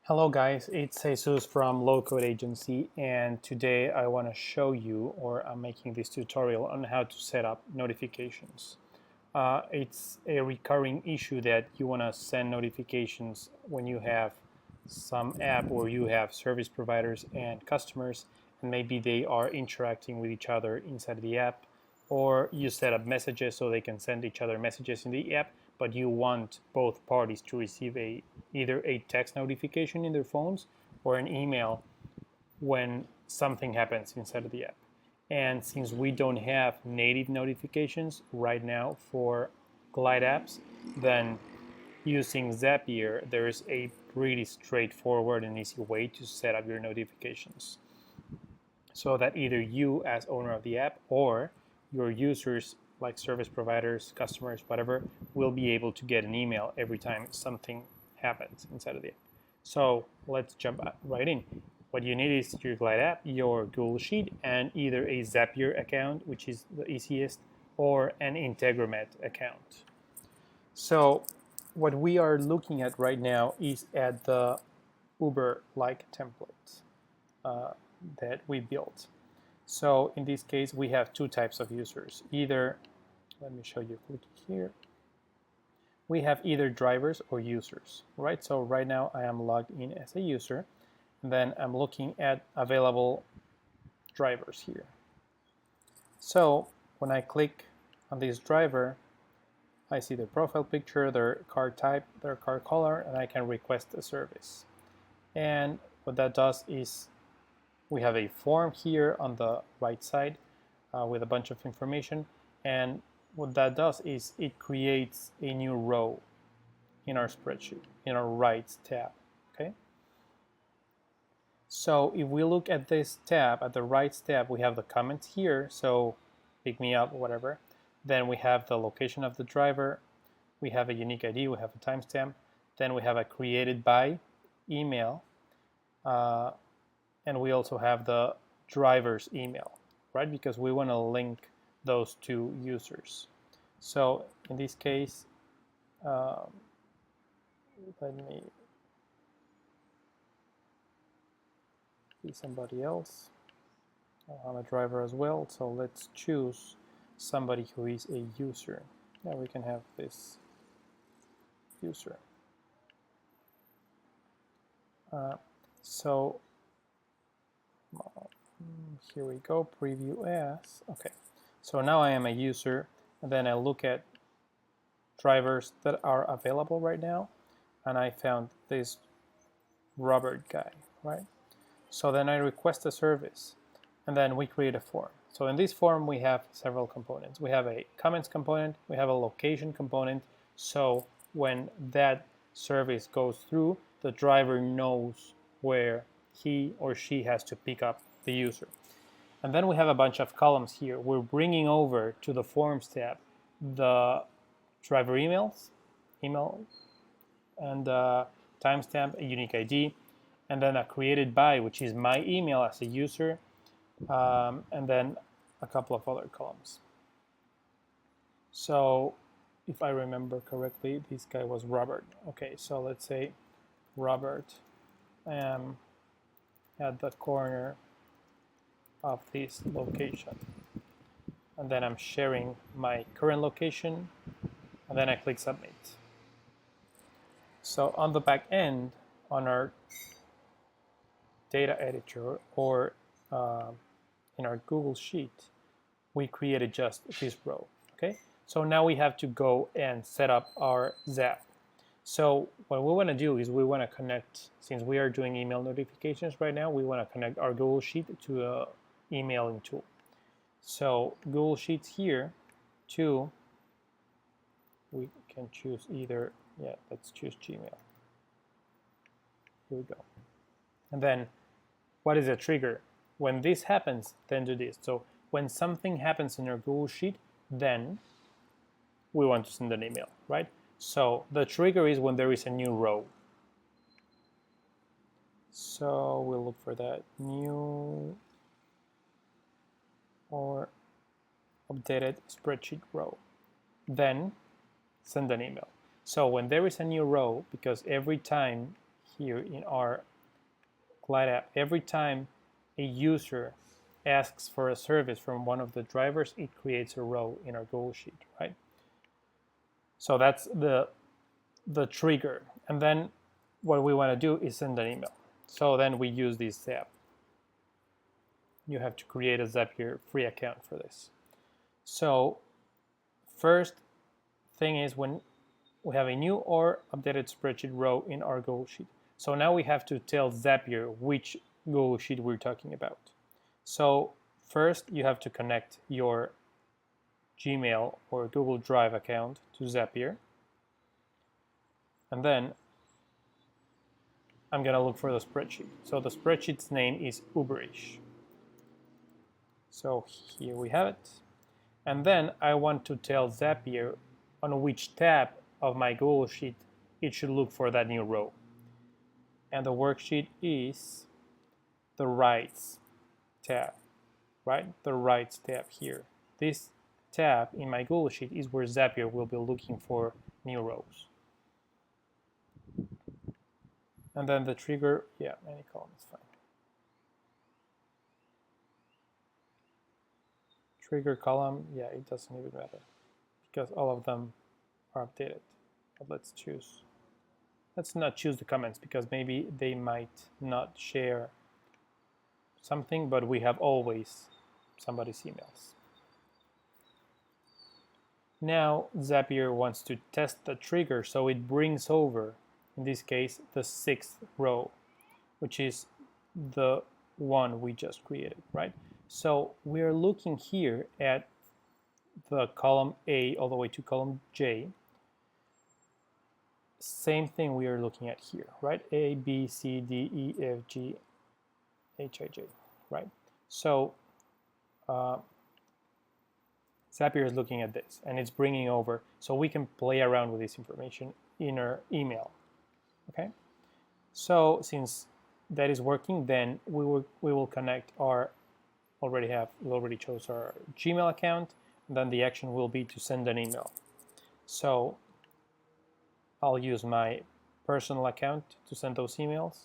Hello guys, it's Jesus from Low Code Agency, and today I want to show you, or I'm making this tutorial on how to set up notifications. It's a recurring issue that you want to send notifications when you have some app where you have service providers and customers, and maybe they are interacting with each other inside the app, or you set up messages so they can send each other messages in the app, but you want both parties to receive either a text notification in their phones or an email when something happens inside of the app. And since we don't have native notifications right now for Glideapps, then using Zapier, there's a pretty straightforward and easy way to set up your notifications so that either you as owner of the app or your users like service providers, customers, whatever, will be able to get an email every time something happens inside of the app. So let's jump right in. What you need is your Glide app, your Google Sheet, and either a Zapier account, which is the easiest, or an Integromat account. So what we are looking at right now is at the Uber-like template that we built. So in this case, we have two types of users. Either, let me show you, click here. We have either drivers or users, right? So right now I am logged in as a user, and then I'm looking at available drivers here. So when I click on this driver, I see their profile picture, their car type, their car color, and I can request a service. And what that does is we have a form here on the right side with a bunch of information, and what that does is it creates a new row in our spreadsheet, in our rights tab, okay? So if we look at this tab, at the rights tab, we have the comments here, so pick me up, whatever. Then we have the location of the driver, we have a unique ID, we have a timestamp, then we have a created by email, and we also have the driver's email, right? Because we want to link those two users. So in this case, let me see somebody else. I'm a driver as well, so let's choose somebody who is a user. Now we can have this user. So here we go, preview as. Okay, so now I am a user, and then I look at drivers that are available right now, and I found this Robert guy, right? So then I request a service, and then we create a form. So in this form, we have several components. We have a comments component, we have a location component, so when that service goes through, the driver knows where he or she has to pick up the user. And then we have a bunch of columns here. We're bringing over to the Forms tab the driver email, and timestamp, a unique ID, and then a created by, which is my email as a user, and then a couple of other columns. So if I remember correctly, this guy was Robert. Okay, so let's say Robert at the corner of this location. And then I'm sharing my current location, and then I click submit. So on the back end, on our data editor or in our Google Sheet, we created just this row, okay? So now we have to go and set up our Zap. So what we want to do is we want to connect, since we are doing email notifications right now, we want to connect our Google Sheet to a emailing tool. So Google Sheets here, we can choose either, let's choose Gmail. Here we go. And then what is a trigger? When this happens, then do this. So when something happens in our Google Sheet, then we want to send an email, right? So the trigger is when there is a new row. So we'll look for that new or updated spreadsheet row. Then send an email. So when there is a new row, because every time here in our Glide app, every time a user asks for a service from one of the drivers, it creates a row in our Google Sheet, right? So that's the trigger. And then what we want to do is send an email. So then we use this Zap. You have to create a Zapier free account for this. So first thing is when we have a new or updated spreadsheet row in our Google Sheet. So now we have to tell Zapier which Google Sheet we're talking about. So first you have to connect your Gmail or Google Drive account to Zapier. And then I'm gonna look for the spreadsheet. So the spreadsheet's name is Uberish. So here we have it. And then I want to tell Zapier on which tab of my Google Sheet it should look for that new row. And the worksheet is the Rights tab, right? The Rights tab here. This tab in my Google Sheet is where Zapier will be looking for new rows. And then the trigger, yeah, any column is fine. Trigger column, yeah, it doesn't even matter because all of them are updated. But let's not choose the comments because maybe they might not share something, but we have always somebody's emails. Now Zapier wants to test the trigger, so it brings over, in this case, the 6th row, which is the one we just created, right? So we are looking here at the column A all the way to column J. Same thing we are looking at here, right? A, B, C, D, E, F, G, H, I, J, right? So Zapier is looking at this and it's bringing over, so we can play around with this information in our email, okay? So since that is working, then we will connect our, we already chose our Gmail account, and then the action will be to send an email. So I'll use my personal account to send those emails.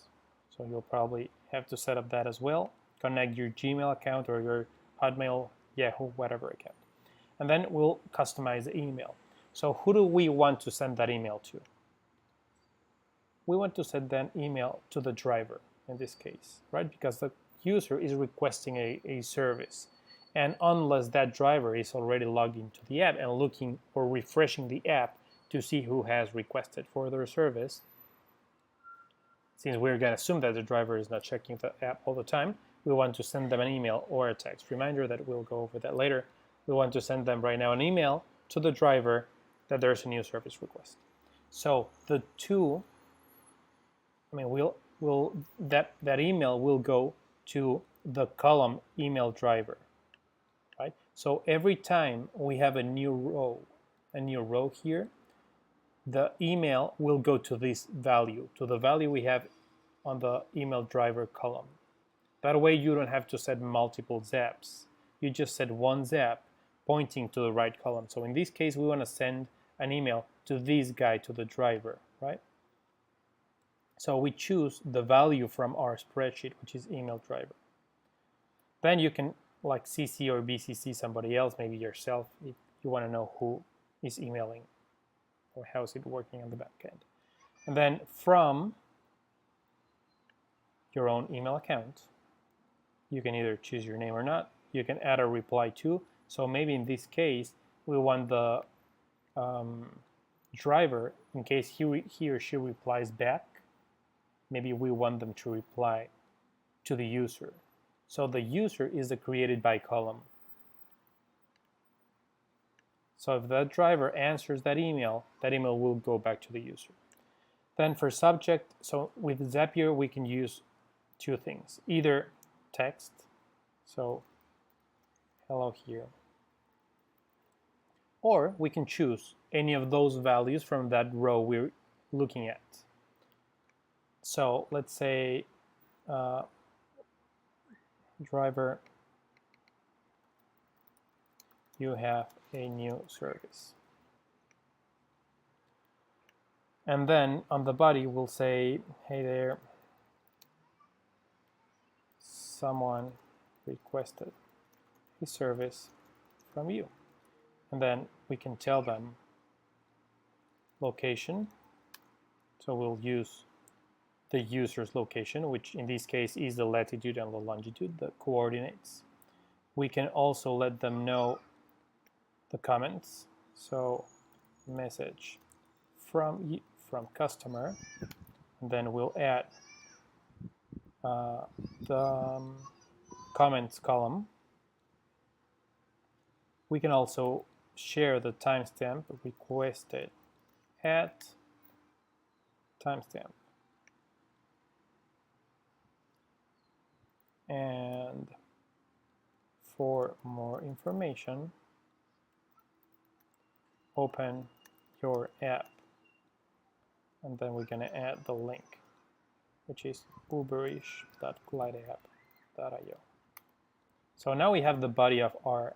So you'll probably have to set up that as well. Connect your Gmail account or your Hotmail, Yahoo, whatever account. And then we'll customize the email. So who do we want to send that email to? We want to send that email to the driver in this case, right? Because the user is requesting a service. And unless that driver is already logged into the app and looking or refreshing the app to see who has requested for their service, since we're going to assume that the driver is not checking the app all the time, we want to send them an email or a text reminder that we'll go over that later. We want to send them right now an email to the driver that there's a new service request. So the two, that email will go to the column email driver, right? So every time we have a new row here, the email will go to this value, to the value we have on the email driver column. That way you don't have to set multiple zaps. You just set one zap pointing to the right column. So in this case, we want to send an email to this guy, to the driver, right? So we choose the value from our spreadsheet, which is email driver. Then you can like CC or BCC somebody else, maybe yourself, if you want to know who is emailing or how is it working on the back end. And then from your own email account, you can either choose your name or not. You can add a reply to. So maybe in this case, we want the driver, in case he or she replies back, maybe we want them to reply to the user. So the user is the created by column. So if that driver answers that email will go back to the user. Then for subject, so with Zapier, we can use two things. Either text, so hello here. Or we can choose any of those values from that row we're looking at. So let's say driver, you have a new service. And then on the body, we'll say, hey there, someone requested a service from you. And then we can tell them location. So we'll use the user's location, which in this case is the latitude and the longitude, the coordinates. We can also let them know the comments. So message from customer, and then we'll add the comments column. We can also share the timestamp requested at timestamp. And for more information, open your app. And then we're going to add the link, which is uberish.glideapp.io. So now we have the body of our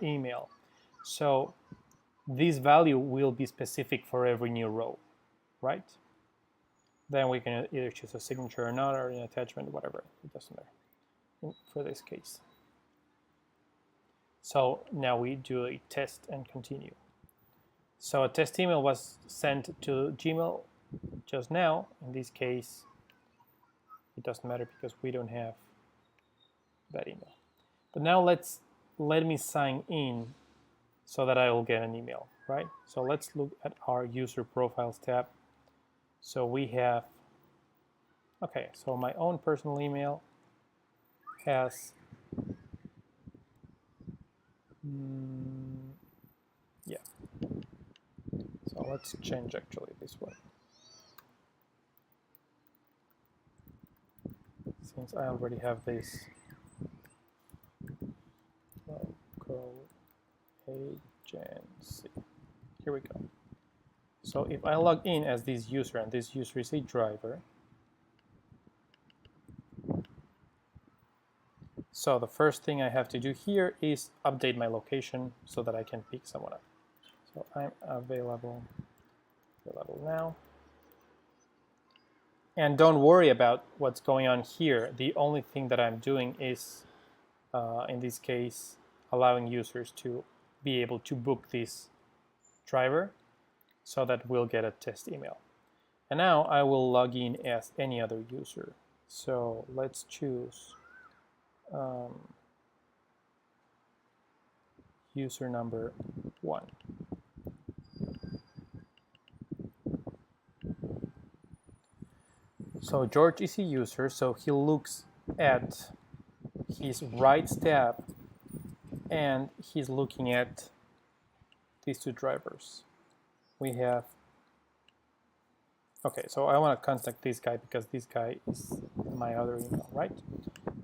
email. So this value will be specific for every new row, right? Then we can either choose a signature or not, or an attachment, whatever. It doesn't matter for this case. So now we do a test and continue. So a test email was sent to Gmail just now. In this case, it doesn't matter because we don't have that email. But now let me sign in so that I will get an email, right? So let's look at our user profiles tab. So we have, okay, so my own personal email has, yeah. So let's change actually this one. Since I already have this local agency. Here we go. So if I log in as this user, and this user is a driver, so the first thing I have to do here is update my location so that I can pick someone up. So I'm available now. And don't worry about what's going on here. The only thing that I'm doing is, in this case, allowing users to be able to book this driver so that we'll get a test email. And now I will log in as any other user. So let's choose user number 1. So George is a user, so he looks at his rights tab and he's looking at these two drivers. We have, okay, so I want to contact this guy because this guy is my other email, right?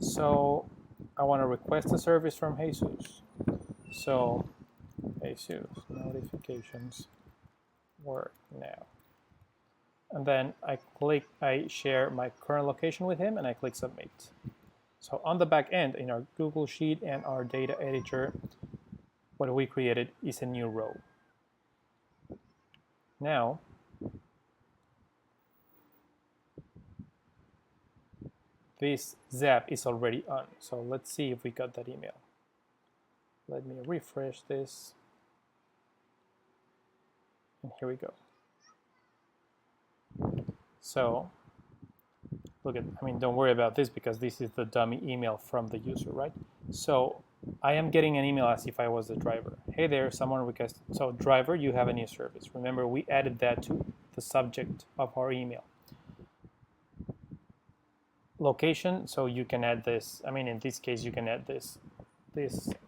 So I want to request a service from Jesus. So Jesus notifications work now. And then I share my current location with him and I click submit. So on the back end, in our Google Sheet and our data editor, what we created is a new row. Now, this Zap is already on. So let's see if we got that email. Let me refresh this. And here we go. So look at, I mean, don't worry about this because this is the dummy email from the user, right? So I am getting an email as if I was the driver. Hey there, someone requested. So driver, you have a new service. Remember, we added that to the subject of our email. Location, so you can add this. I mean, in this case, you can add this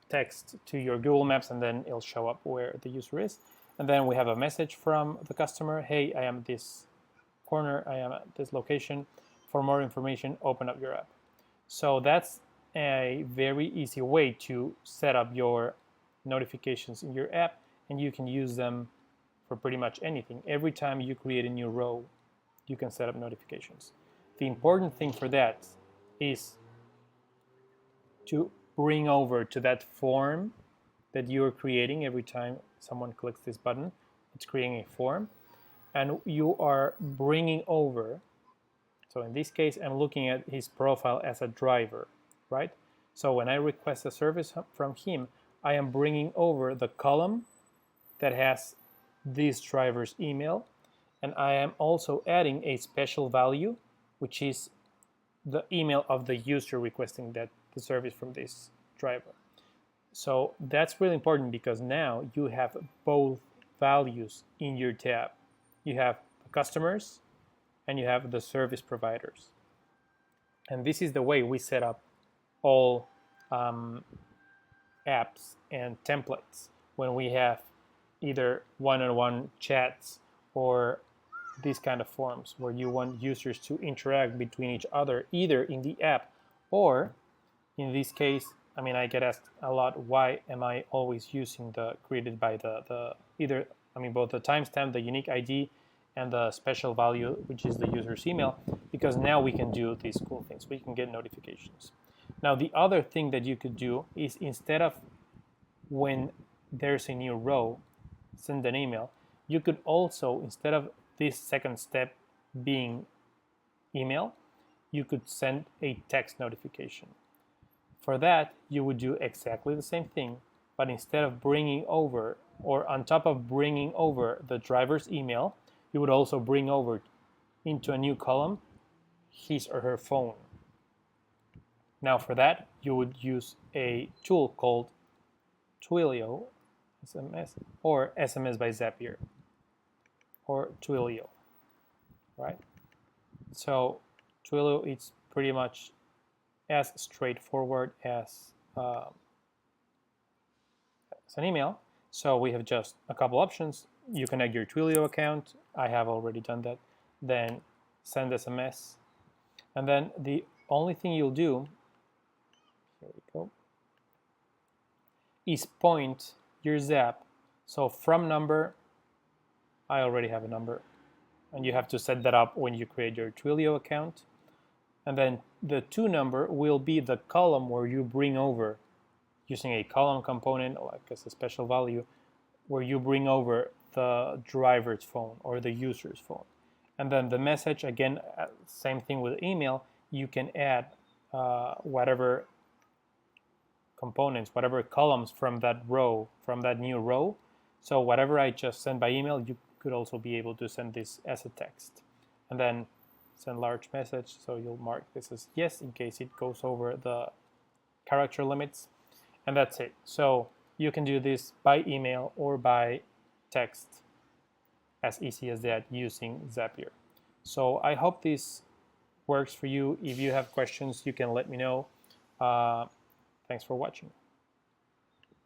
text to your Google Maps and then it'll show up where the user is. And then we have a message from the customer. Hey, I am this corner, I am at this location. For more information, open up your app. So that's a very easy way to set up your notifications in your app, and you can use them for pretty much anything. Every time you create a new row, you can set up notifications. The important thing for that is to bring over to that form that you're creating every time someone clicks this button. It's creating a form. and you are bringing over, so in this case, I'm looking at his profile as a driver, right? So when I request a service from him, I am bringing over the column that has this driver's email, and I am also adding a special value, which is the email of the user requesting that the service from this driver. So that's really important because now you have both values in your tab. You have the customers and you have the service providers. And this is the way we set up all apps and templates when we have either one-on-one chats or these kind of forms where you want users to interact between each other either in the app or in this case, I mean, I get asked a lot, why am I always using the greeted by the either, I mean, both the timestamp, the unique ID, and the special value, which is the user's email, because now we can do these cool things. We can get notifications. Now, the other thing that you could do is instead of when there's a new row, send an email, you could also, instead of this second step being email, you could send a text notification. For that, you would do exactly the same thing, but instead of bringing over, or on top of bringing over the driver's email, you would also bring over into a new column his or her phone. Now for that, you would use a tool called Twilio SMS or SMS by Zapier or Twilio, right? So Twilio, it's pretty much as straightforward as an email. So we have just a couple options. You connect your Twilio account. I have already done that. Then send SMS. And then the only thing you'll do, here we go, is point your Zap. So from number, I already have a number. And you have to set that up when you create your Twilio account. And then the to number will be the column where you bring over, using a column component, like as a special value, where you bring over the driver's phone or the user's phone. And then the message, again, same thing with email, you can add whatever components, whatever columns from that row, from that new row. So whatever I just sent by email, you could also be able to send this as a text. And then send large message, so you'll mark this as yes in case it goes over the character limits. And that's it. So you can do this by email or by text, as easy as that, using Zapier. So I hope this works for you. If you have questions, you can let me know. Thanks for watching.